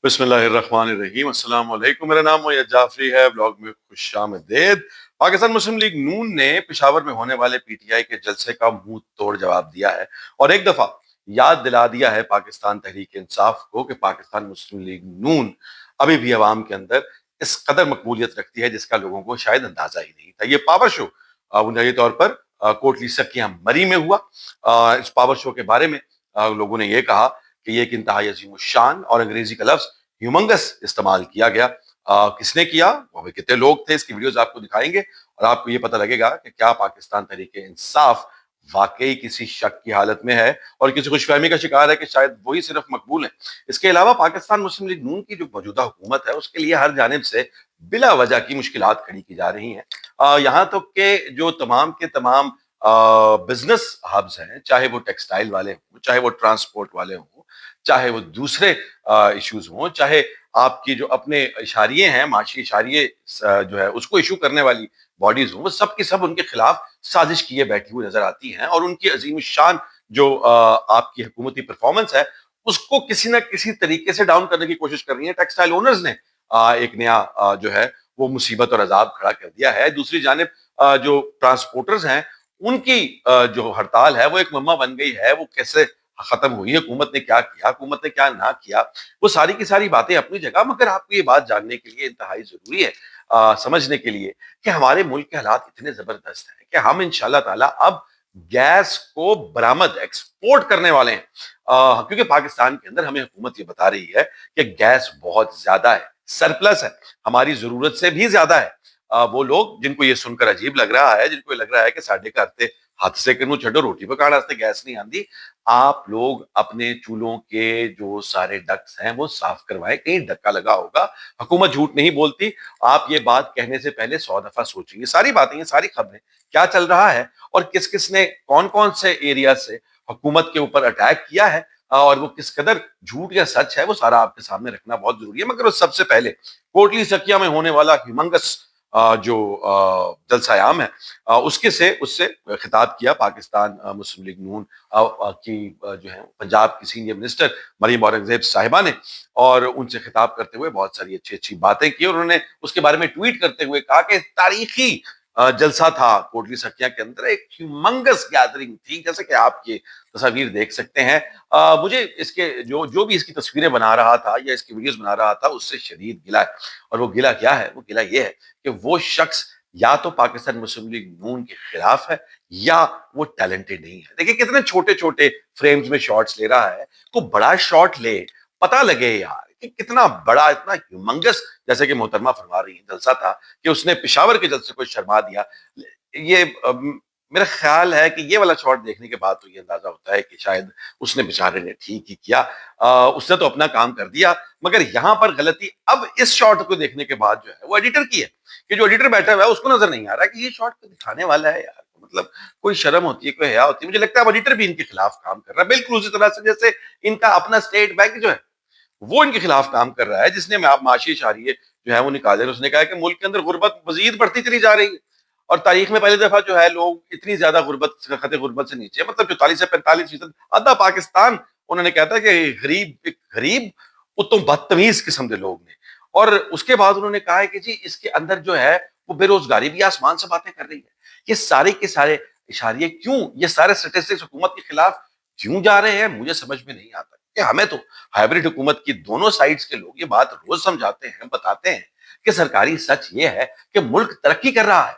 बिस्मिल्लाहिर्रहमानिर्रहीम। अस्सलाम वालेकुम। मेरा नाम मोयद जाफरी है। ब्लॉग में खुश आमदेद। पाकिस्तान मुस्लिम लीग नून ने पेशावर में होने वाले पीटीआई के जलसे का मुंह तोड़ जवाब दिया है और एक दफा याद दिला दिया है पाकिस्तान तहरीक इंसाफ को कि पाकिस्तान मुस्लिम लीग नून अभी भी अवाम के अंदर इस कदर मकबूलियत रखती है जिसका लोगों को शायद अंदाजा ही नहीं था। ये पावर शो बुनियादी तौर पर कोटली सकिया मरी में हुआ। इस पावर शो के बारे में लोगों ने ये कहा कि ये एक इंतहाई अजीम शान और अंग्रेजी का लफ्ज ह्यूमंगस इस्तेमाल किया गया। किसने किया, वो भी कितने लोग थे, इसकी वीडियोस आपको दिखाएंगे और आपको ये पता लगेगा कि क्या पाकिस्तान तहरीक इंसाफ वाकई किसी शक की हालत में है और किसी खुशफहमी का शिकार है कि शायद वही सिर्फ मकबूल है। इसके अलावा पाकिस्तान मुस्लिम लीग नून की जो मौजूदा हुकूमत है उसके लिए हर जानिब से बिला वजह की मुश्किलात खड़ी की जा रही हैं। यहाँ तक के जो तमाम के तमाम बिजनेस हब्स हैं, चाहे वो टेक्सटाइल वाले हों, चाहे वो ट्रांसपोर्ट वाले हों, चाहे वो दूसरे इश्यूज हों, चाहे आपकी जो अपने इशारिये हैं, माशी इशारिये जो है उसको इशू करने वाली बॉडीज हों, वो सब की सब उनके खिलाफ साजिश किए बैठी हुई नजर आती हैं और उनकी अजीम शान जो आपकी हुकूमती परफॉर्मेंस है उसको किसी ना किसी तरीके से डाउन करने की कोशिश कर रही है। टेक्सटाइल ओनर्स ने एक नया जो है वो मुसीबत और अजाब खड़ा कर दिया है। दूसरी जानिब जो ट्रांसपोर्टर्स हैं उनकी जो हड़ताल है वो एक मुम्मा बन गई है। वो कैसे खत्म हुई, हुकूमत ने क्या किया, हुकूमत ने क्या ना किया, वो सारी की सारी बातें अपनी जगह, मगर आपको ये बात जानने के लिए इंतहाई जरूरी है, समझने के लिए कि हमारे मुल्क के हालात इतने जबरदस्त हैं कि हम इंशाल्लाह ताला अब गैस को बरामद एक्सपोर्ट करने वाले हैं। क्योंकि पाकिस्तान के अंदर हमें हुकूमत ये बता रही है कि गैस बहुत ज्यादा है, सरप्लस है, हमारी जरूरत से भी ज्यादा है। वो लोग जिनको ये सुनकर अजीब लग रहा है, जिनको ये लग रहा है कि साढ़े घर ते हाथ से कनू छो रोटी पकाने वास्ते गैस नहीं आती, आप लोग अपने चूल्हों के जो सारे डक्ट्स हैं वो साफ करवाएं, कहीं धक्का लगा होगा। हुकूमत झूठ नहीं बोलती, आप ये बात कहने से पहले 100 दफा सोचेंगे। सारी बातें, ये सारी खबरें, क्या चल रहा है और किस किस ने कौन कौन से एरिया से हुकूमत के ऊपर अटैक किया है और वो किस कदर झूठ या सच है, वो सारा आपके सामने रखना बहुत जरूरी है। मगर उस सबसे पहले कोटली सकिया में होने वाला ह्यूमंगस जो जलसायाम है उससे खिताब किया पाकिस्तान मुस्लिम लीग नून की जो है पंजाब की सीनियर मिनिस्टर मरीम औरंगजेब साहिबा ने, और उनसे खिताब करते हुए बहुत सारी अच्छी अच्छी बातें की और उन्होंने उसके बारे में ट्वीट करते हुए कहा कि तारीखी जलसा था कोटली सकिया के अंदर, एक ह्यूमंगस गैदरिंग थी, जैसे कि आप ये तस्वीर देख सकते हैं। मुझे इसके जो जो भी इसकी तस्वीरें बना रहा था या इसकी वीडियोस बना रहा था उससे शदीद गिला है। और वो गिला क्या है, वो गिला ये है कि वो शख्स या तो पाकिस्तान मुस्लिम लीग नून के खिलाफ है या वो टैलेंटेड नहीं है। देखिए कितने छोटे छोटे फ्रेम्स में शॉट्स ले रहा है, को बड़ा शॉट ले, पता लगे यार कि कितना बड़ा, इतना ह्यूमंगस, जैसे कि मोहतरमा फरमा रही है, जलसा था कि उसने पेशावर के जलसे को शर्मा दिया। ये मेरा ख्याल है कि ये वाला शॉट देखने के बाद तो ये अंदाजा होता है कि शायद उसने बेचारे ने ठीक ही किया। उसने तो अपना काम कर दिया, मगर यहां पर गलती अब इस शॉट को देखने के बाद जो है वो एडिटर की है, कि जो एडिटर बैठा हुआ है उसको नजर नहीं आ रहा कि ये शॉट को दिखाने वाला है यार। मतलब कोई शर्म होती है, कोई हया होती है। मुझे लगता है एडिटर भी इनके खिलाफ काम कर रहा है, बिल्कुल उसी तरह से जैसे इनका अपना स्टेट बैंक जो है वो इनके खिलाफ काम कर रहा है, जिसने आप माशी इशारिये जो है वो निकाले। उसने कहा कि मुल्क के अंदर गुर्बत मजीद बढ़ती चली जा रही है और तारीख में पहली दफा जो है लोग इतनी ज्यादा गुर्बत, खत गुर्बत से नीचे, मतलब 44 से 45%, आधा पाकिस्तान, उन्होंने कहता है कि गरीब गरीब उतम बदतमीज किस्म के लोग ने। और उसके बाद उन्होंने कहा है कि जी इसके अंदर जो है वो बेरोजगारी भी आसमान से बातें कर रही है। ये सारे के सारे इशारे क्यों, ये सारे स्टेटिस्टिक्स हुकूमत के खिलाफ क्यों जा रहे हैं, मुझे समझ में नहीं आता। कि हमें तो हाइब्रिड हुकूमत की दोनों साइड्स के लोग ये बात रोज समझाते हैं, बताते हैं कि सरकारी सच ये है कि मुल्क तरक्की कर रहा है,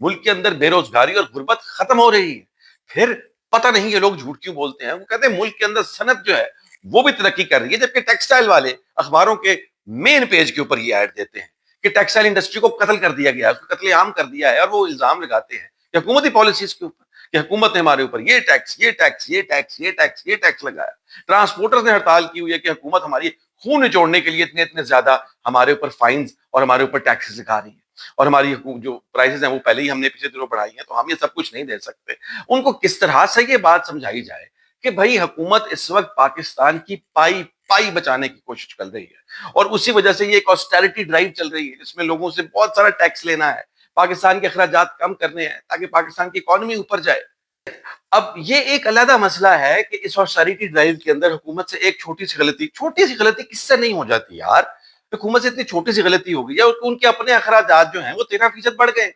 मुल्क के अंदर बेरोजगारी और गुर्बत खत्म हो रही है। फिर पता नहीं ये लोग झूठ क्यों बोलते हैं। वो कहते हैं मुल्क के अंदर सनत जो है वो भी तरक्की कर रही है, जबकि टेक्सटाइल वाले अखबारों के मेन पेज के ऊपर ये ऐड देते हैं कि टेक्सटाइल इंडस्ट्री को कत्ल कर दिया गया है, उसको कत्लेआम कर दिया है। और वो इल्जाम लगाते हैं कि हुकूमती पॉलिसीज के ऊपर कि हुकूमत ने हमारे ऊपर ये टैक्स, ये टैक्स, ये टैक्स, ये टैक्स, ये टैक्स लगाया। ट्रांसपोर्टर्स ने हड़ताल की हुई है कि हुकूमत हमारी खून निचोड़ने के लिए इतने इतने ज्यादा हमारे ऊपर फाइन्स और हमारे ऊपर टैक्सेस लगा रही है, और हमारी जो प्राइसेस हैं वो पहले ही हमने पिछले दिनों बढ़ाई हैं, तो हम ये सब कुछ नहीं दे सकते। उनको किस तरह से ये बात समझाई जाए कि भाई हुकूमत इस वक्त पाकिस्तान की पाई पाई बचाने की कोशिश कर रही है और उसी वजह से ये एक ऑस्टेरिटी ड्राइव चल रही है जिसमें लोगों से बहुत सारा टैक्स लेना है, पाकिस्तान के अखराजात कम करने हैं ताकि पाकिस्तान की इकोनॉमी ऊपर जाए। اب یہ ایک علیحدہ مسئلہ ہے کہ اس آسٹریٹی ڈرائیو کے اندر حکومت سے ایک چھوٹی سی غلطی کس سے نہیں ہو جاتی یار. حکومت سے اتنی چھوٹی سی غلطی ہو گئی ہے ان کے اپنے اخراجات جو ہیں وہ 13% بڑھ گئے.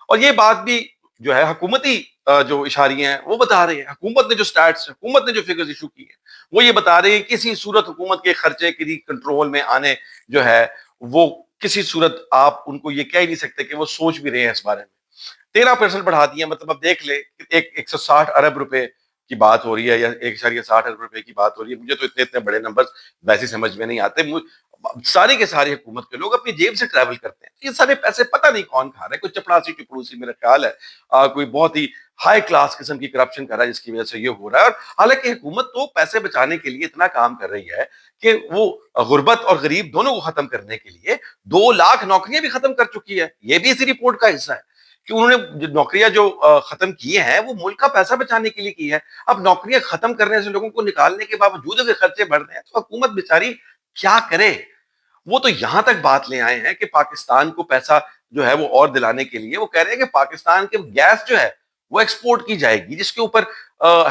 اور یہ بات بھی جو ہے حکومتی جو اشاریے ہیں وہ بتا رہے ہیں. حکومت نے جو سٹیٹس حکومت نے جو فگرز ایشو کی ہیں وہ یہ بتا رہے ہیں کسی صورت حکومت کے خرچے کی کنٹرول میں آنے جو ہے وہ کسی صورت آپ ان کو یہ کہہ ہی نہیں سکتے کہ وہ سوچ بھی رہے ہیں اس بارے میں. 13% بڑھا دیا مطلب اب دیکھ لے 160 ارب روپے کی بات ہو رہی ہے یا 1.60 ارب روپے کی بات ہو رہی ہے. مجھے تو اتنے بڑے نمبر ویسے سمجھ میں نہیں آتے. سارے کے سارے حکومت کے لوگ اپنی جیب سے ٹریول کرتے ہیں. یہ سارے پیسے پتہ نہیں کون کھا رہا ہے. کوئی چپڑاسی ٹپڑوسی میرا خیال ہے کوئی بہت ہی ہائی کلاس قسم کی کرپشن کر رہا ہے جس کی وجہ سے یہ ہو رہا ہے. اور حالانکہ حکومت تو پیسے بچانے کے لیے اتنا کام کر رہی ہے کہ وہ غربت اور غریب دونوں کو ختم کرنے کے لیے 2 لاکھ نوکریاں بھی ختم کر چکی ہے. یہ بھی اسی رپورٹ کا حصہ ہے کہ انہوں نے نوکریاں جو ختم کی ہیں وہ ملک کا پیسہ بچانے کے لیے کی ہے. اب نوکریاں ختم کرنے سے لوگوں کو نکالنے کے باوجود اگر خرچے بڑھ رہے ہیں تو حکومت بیچاری کیا کرے. وہ تو یہاں تک بات لے آئے ہیں کہ پاکستان کو پیسہ جو ہے وہ اور دلانے کے لیے وہ کہہ رہے ہیں کہ پاکستان کے گیس جو ہے وہ ایکسپورٹ کی جائے گی, جس کے اوپر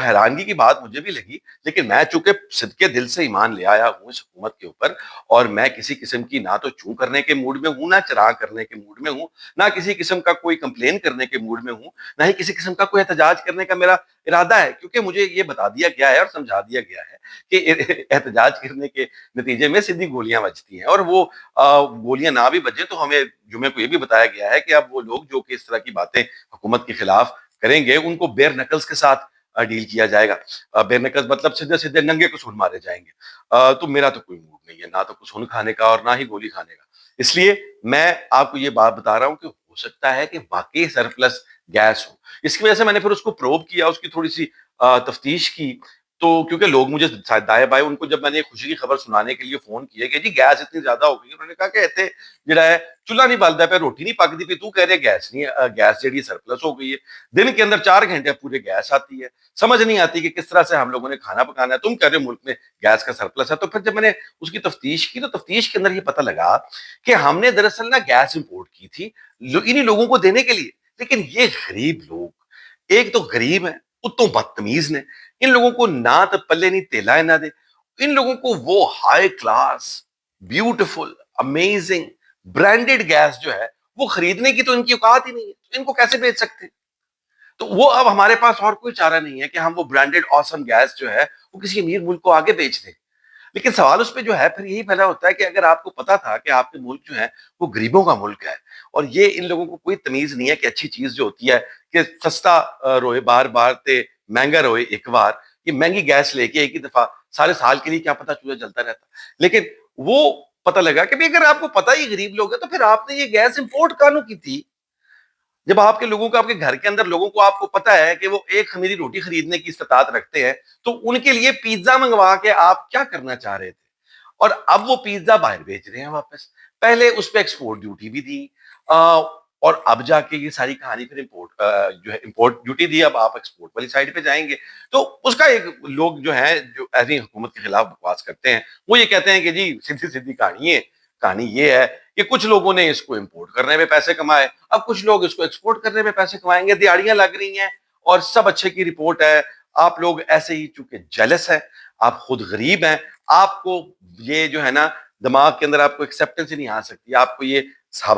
حیرانگی کی بات مجھے بھی لگی. لیکن میں چونکہ صدقے دل سے ایمان لے آیا ہوں اس حکومت کے اوپر اور میں کسی قسم کی نہ تو چوں کرنے کے موڈ میں ہوں نہ چراغ کرنے کے موڈ میں ہوں, نہ کسی قسم کا کوئی کمپلین کرنے کے موڈ میں ہوں, نہ ہی کسی قسم کا کوئی احتجاج کرنے کا میرا ارادہ ہے, کیونکہ مجھے یہ بتا دیا گیا ہے اور سمجھا دیا گیا ہے کہ احتجاج کرنے کے نتیجے میں سیدھی گولیاں بجتی ہیں. اور وہ گولیاں نہ بھی بجیں تو ہمیں جمعے کو یہ بھی بتایا گیا ہے کہ اب وہ لوگ جو کہ اس طرح کی باتیں حکومت کے خلاف کریں گے ان کو بیر نکلز کے ساتھ ڈیل کیا جائے گا. بیر نکلز مطلب سیدھے سیدھے ننگے قصور مارے جائیں گے. تو میرا تو کوئی موڈ نہیں ہے نہ تو قصور کھانے کا اور نہ ہی گولی کھانے کا. اس لیے میں آپ کو یہ بات بتا رہا ہوں کہ ہو سکتا ہے کہ واقعی سرپلس گیس ہو. اس کی وجہ سے میں نے پھر اس کو پروب کیا, اس کی تھوڑی سی تفتیش کی. تو کیونکہ لوگ مجھے دائیں بائیں ان کو جب میں نے خوشی کی خبر سنانے کے لیے فون کیا کہ جی گیس اتنی زیادہ ہو گئی, انہوں نے کہا کہ ایسے جڑا ہے چولہا نہیں بلدا پہ روٹی نہیں پکتی پی, تو کہہ رہے گیس نہیں گیس جیڑی سرپلس ہو گئی ہے. دن کے اندر 4 گھنٹے پورے گیس آتی ہے, سمجھ نہیں آتی کہ کس طرح سے ہم لوگوں نے کھانا پکانا ہے. تم کہہ رہے ملک میں گیس کا سرپلس ہے. تو پھر جب میں نے اس کی تفتیش کی تو تفتیش کے اندر یہ پتہ لگا کہ ہم نے دراصل نا گیس امپورٹ کی تھی انہی لوگوں کو دینے کے لیے. لیکن یہ غریب لوگ ایک تو غریب ہیں, اتوں بدتمیز نے, ان لوگوں کو نہ تو پلے نہیں تیلا ہے نہ دے. ان لوگوں کو وہ high class beautiful amazing branded گیس جو ہے وہ خریدنے کی تو ان کی اوقات ہی نہیں ہے. ان کو کیسے بیچ سکتے؟ تو وہ اب ہمارے پاس اور کوئی چارہ نہیں ہے کہ ہم وہ برانڈیڈ آسم گیس جو ہے وہ کسی امیر ملک کو آگے بیچ دیں. لیکن سوال اس پہ جو ہے پھر یہی پیدا ہوتا ہے کہ اگر آپ کو پتا تھا کہ آپ کے ملک جو ہے وہ غریبوں کا ملک ہے اور یہ ان لوگوں کو کوئی تمیز نہیں ہے کہ اچھی چیز جو ہوتی ہے کہ سستا روئے بار بار تے مہنگا روئے ایک بار, یہ مہنگی گیس لے کے ایک ہی دفعہ سارے سال کے لیے کیا پتا چولہا جلتا رہتا. لیکن وہ پتہ لگا کہ اگر آپ کو پتا ہی غریب لوگ ہیں تو پھر آپ نے یہ گیس امپورٹ کانوں کی تھی. جب آپ کے لوگوں کو آپ کے گھر کے اندر لوگوں کو آپ کو پتا ہے کہ وہ ایک خمیری روٹی خریدنے کی استطاعت رکھتے ہیں تو ان کے لیے پیزا منگوا کے آپ کیا کرنا چاہ رہے تھے؟ اور اب وہ پیزا باہر بیچ رہے ہیں واپس. پہلے اس پہ ایکسپورٹ ڈیوٹی بھی دی اور اب جا کے یہ ساری کہانی پھر جو ہے امپورٹ ڈیوٹی دی, اب آپ ایکسپورٹ والی سائڈ پہ جائیں گے. تو اس کا ایک لوگ جو ہیں جو ایسی حکومت کے خلاف بکواس کرتے ہیں وہ یہ کہتے ہیں کہ جی سیدھی سیدھی کہانی ہے. کہانی یہ ہے کہ کچھ لوگوں نے اس کو امپورٹ کرنے میں پیسے کمائے, اب کچھ لوگ اس کو ایکسپورٹ کرنے میں پیسے کمائیں گے. دیہڑیاں لگ رہی ہیں اور سب اچھے کی رپورٹ ہے. آپ لوگ ایسے ہی چونکہ جیلس ہیں, آپ خود غریب ہیں, آپ کو یہ جو ہے نا دماغ کے اندر آپ کو ایکسیپٹنس ہی نہیں آ سکتی, آپ کو یہ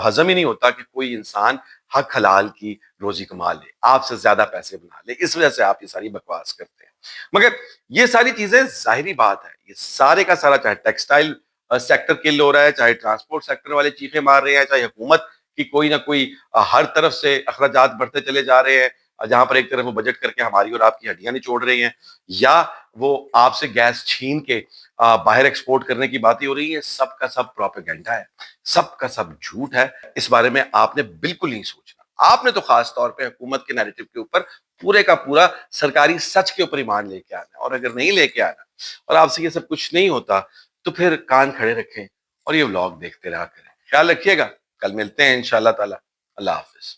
ہضم ہی نہیں ہوتا کہ کوئی انسان حق حلال کی روزی کما لے, آپ سے زیادہ پیسے بنا لے. اس وجہ سے آپ یہ ساری بکواس کرتے ہیں. مگر یہ ساری چیزیں ظاہری بات ہے, یہ سارے کا سارا چاہے ٹیکسٹائل سیکٹر کل ہو رہا ہے, چاہے ٹرانسپورٹ سیکٹر والے چیخے مار رہے ہیں, چاہے حکومت کی کوئی نہ کوئی ہر طرف سے اخراجات بڑھتے چلے جا رہے ہیں, جہاں پر ایک طرف وہ بجٹ کر کے ہماری اور آپ کی ہڈیاں نچوڑ رہی ہیں, یا وہ آپ سے گیس چھین کے باہر ایکسپورٹ کرنے کی باتیں ہو رہی ہیں, سب کا سب پروپیگنڈا ہے, سب کا سب جھوٹ ہے. اس بارے میں آپ نے بالکل نہیں سوچنا. آپ نے تو خاص طور پہ حکومت کے نیریٹو کے اوپر پورے کا پورا سرکاری سچ کے اوپر ایمان لے کے آنا, اور اگر نہیں لے کے آنا اور آپ سے یہ سب کچھ نہیں ہوتا تو پھر کان کھڑے رکھیں اور یہ ولاگ دیکھتے رہا کریں. خیال رکھیے گا, کل ملتے ہیں انشاءاللہ تعالی. اللہ حافظ.